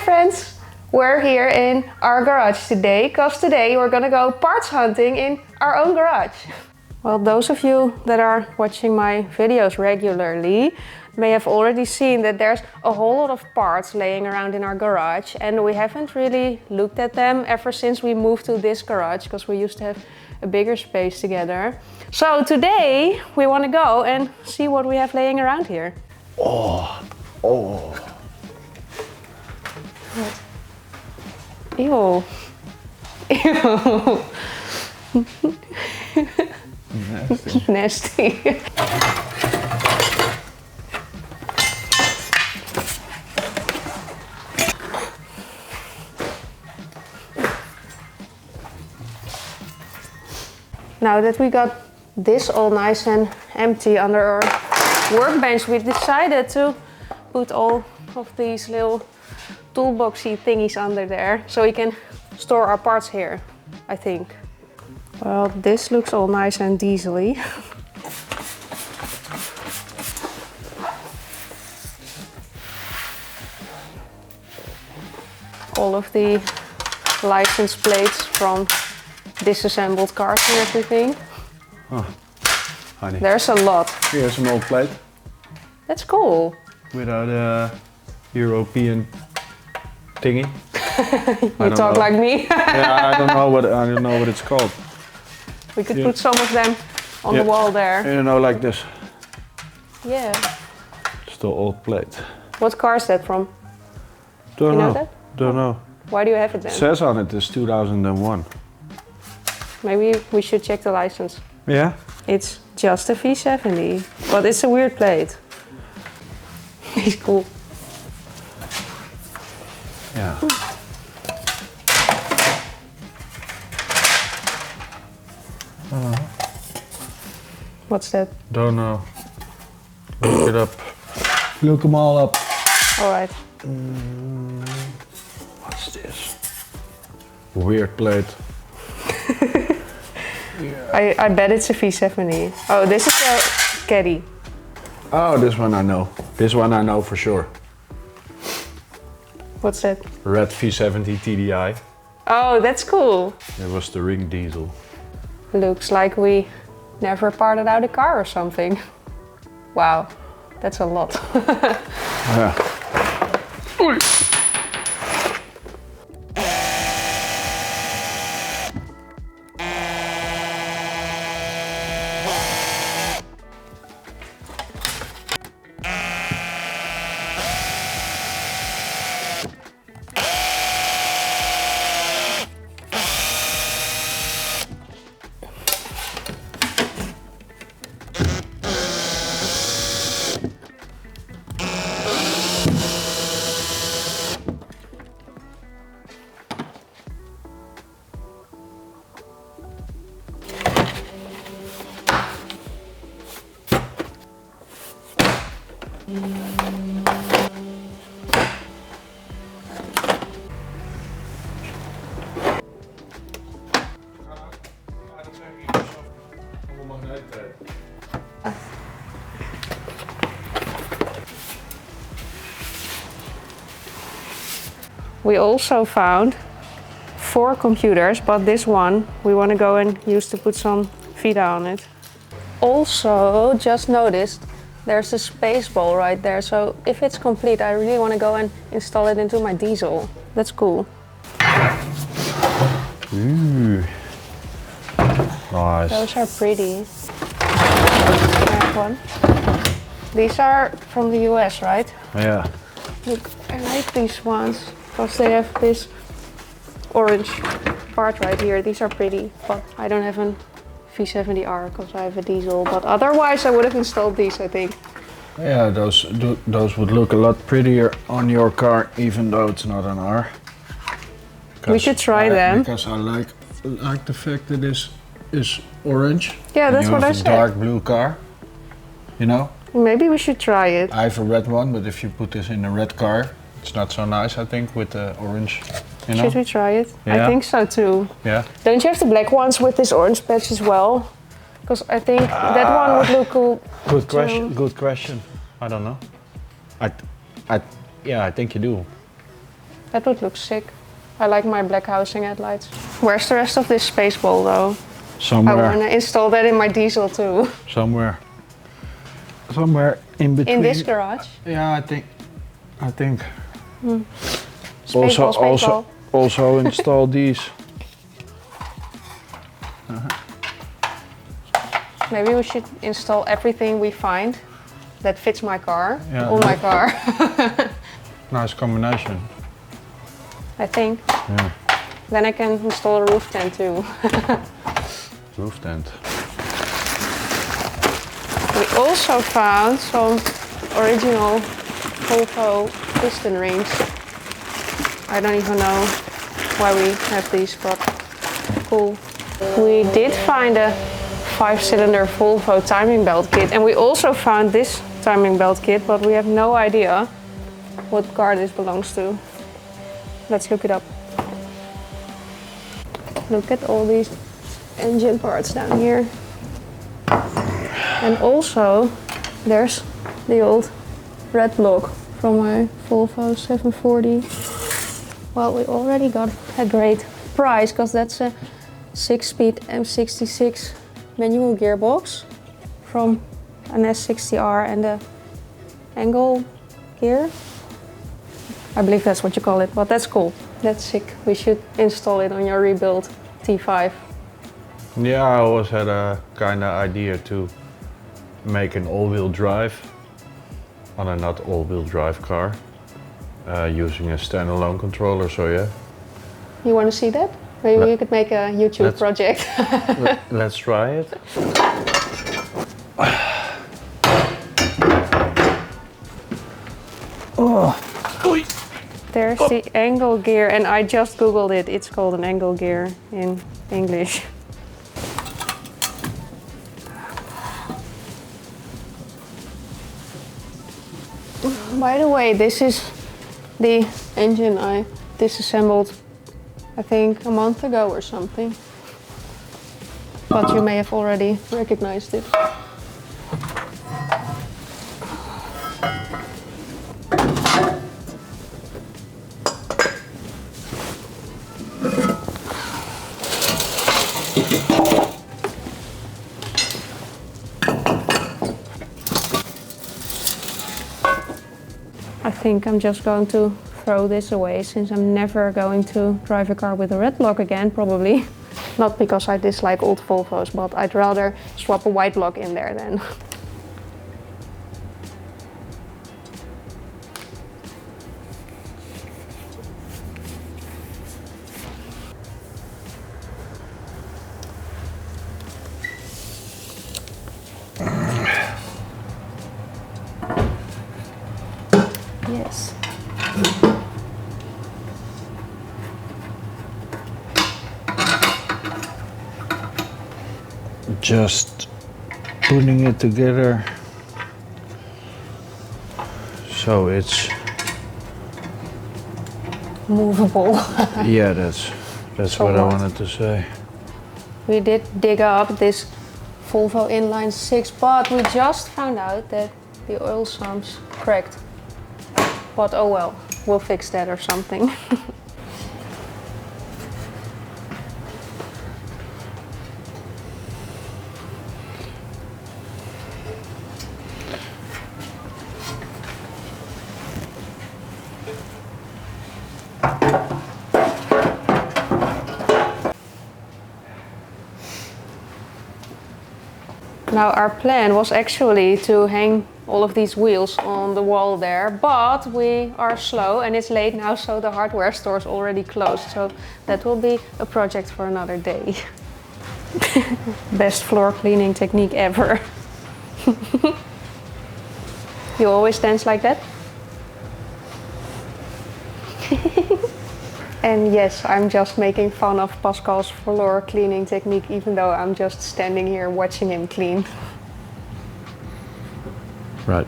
friends! We're here in our garage today because today we're gonna go parts hunting in our own garage. Well, those of you that are watching my videos regularly may have already seen that there's a whole lot of parts laying around in our garage, and we haven't really looked at them ever since we moved to this garage because we used to have a bigger space together. So today we want to go and see what we have laying around here. Oh. What? Ew. Ew. Nasty. Nasty. Now that we got this all nice and empty under our workbench, we decided to put all of these little toolboxy thingies under there so we can store our parts here, I think. Well, this looks all nice and diesely. All of the license plates from disassembled cars and everything. Oh, honey. There's a lot. Here's an old plate. That's cool. Without a European thingy. You talk like me. Yeah, I don't know what it's called. We could put some of them on the wall there. You know, like this. Yeah. Still old plate. What car is that from? Don't you know. know that? Don't know. Why do you have it then? It says on it is 2001. Maybe we should check the license. Yeah? It's just a V70, but it's a weird plate. He's cool. Yeah. What's that? Don't know. Look it up. Look them all up. All right. What's this? Weird plate. I bet it's a V70. Oh, this is a caddy. Oh, this one I know. This one I know for sure. What's that? Red V70 TDI. Oh, that's cool. It was the ring diesel. Looks like we never parted out a car or something. Wow, that's a lot. Yeah. Oei. We also found 4 computers, but this one we want to go and use to put some Vita on it. Also, just noticed there's a space ball right there, so if it's complete, I really want to go and install it into my diesel. That's cool. Ooh. Nice. Those are pretty. I have one. These are from the US, right? Yeah. Look, I like these ones because they have this orange part right here. These are pretty, but I don't have an V70R because I have a diesel. But otherwise, I would have installed these, I think. Yeah, those would look a lot prettier on your car, even though it's not an R. We should try them. Because I like the fact that this is orange. Yeah, that's what I said. Dark blue car, you know. Maybe we should try it. I have a red one, but if you put this in a red car, it's not so nice, I think, with the orange. You know? Should we try it? Yeah. I think so too. Yeah. Don't you have the black ones with this orange patch as well? Because I think that one would look cool. Good question. Good question. I don't know. Yeah, I think you do. That would look sick. I like my black housing headlights. Where's the rest of this space ball though? Somewhere. I want to install that in my diesel too. Somewhere in between. In this garage? Yeah, I think. Space ball. Also install these. Maybe we should install everything we find that fits my car Yeah. on my car. Nice combination. I think. Yeah. Then I can install a roof tent too. Roof tent. We also found some original Volvo piston rings. I don't even know why we have these, but cool. We did find a 5-cylinder Volvo timing belt kit, and we also found this timing belt kit, but we have no idea what car this belongs to. Let's look it up. Look at all these engine parts down here. And also, there's the old red block from my Volvo 740. Well, we already got a great price because that's a 6-speed M66 manual gearbox from an S60R and a angle gear. I believe that's what you call it, but that's cool. That's sick. We should install it on your rebuilt T5. Yeah, I always had a kind of idea to make an all-wheel drive on a not all-wheel drive car using a standalone controller, so yeah. You want to see that? Maybe we could make a YouTube project. Let's try it. Oh. There's the angle gear, and I just googled it. It's called an angle gear in English. By the way, this is the engine I disassembled, I think a month ago or something. But you may have already recognized it. I think I'm just going to throw this away since I'm never going to drive a car with a red block again, probably. Not because I dislike old Volvos, but I'd rather swap a white block in there then. Yes. Just putting it together so it's Movable. yeah, that's what I wanted to say. We did dig up this Volvo inline 6, but we just found out that the oil sumps cracked. But oh well, we'll fix that or something. Now our plan was actually to hang all of these wheels on the wall there, but we are slow and it's late now, so the hardware store is already closed. So that will be a project for another day. Best floor cleaning technique ever. You always dance like that? And yes, I'm just making fun of Pascal's floor cleaning technique, even though I'm just standing here watching him clean. Right.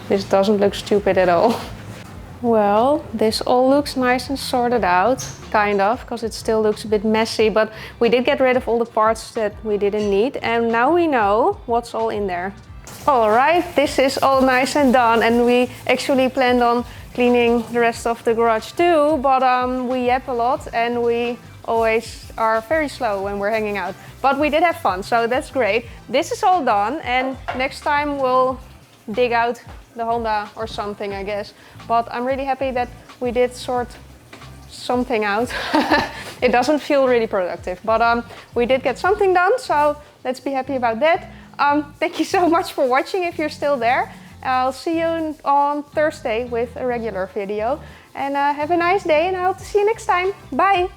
This doesn't look stupid at all. Well, this all looks nice and sorted out, kind of, because it still looks a bit messy, but we did get rid of all the parts that we didn't need, and now we know what's all in there. All right, this is all nice and done, and we actually planned on cleaning the rest of the garage too, but we yap a lot and we always are very slow when we're hanging out. But we did have fun, so that's great. This is all done, and next time we'll dig out the Honda or something, I guess. But I'm really happy that we did sort something out. It doesn't feel really productive, but we did get something done, so let's be happy about that. Thank you so much for watching if you're still there. I'll see you on Thursday with a regular video. And have a nice day, and I hope to see you next time. Bye!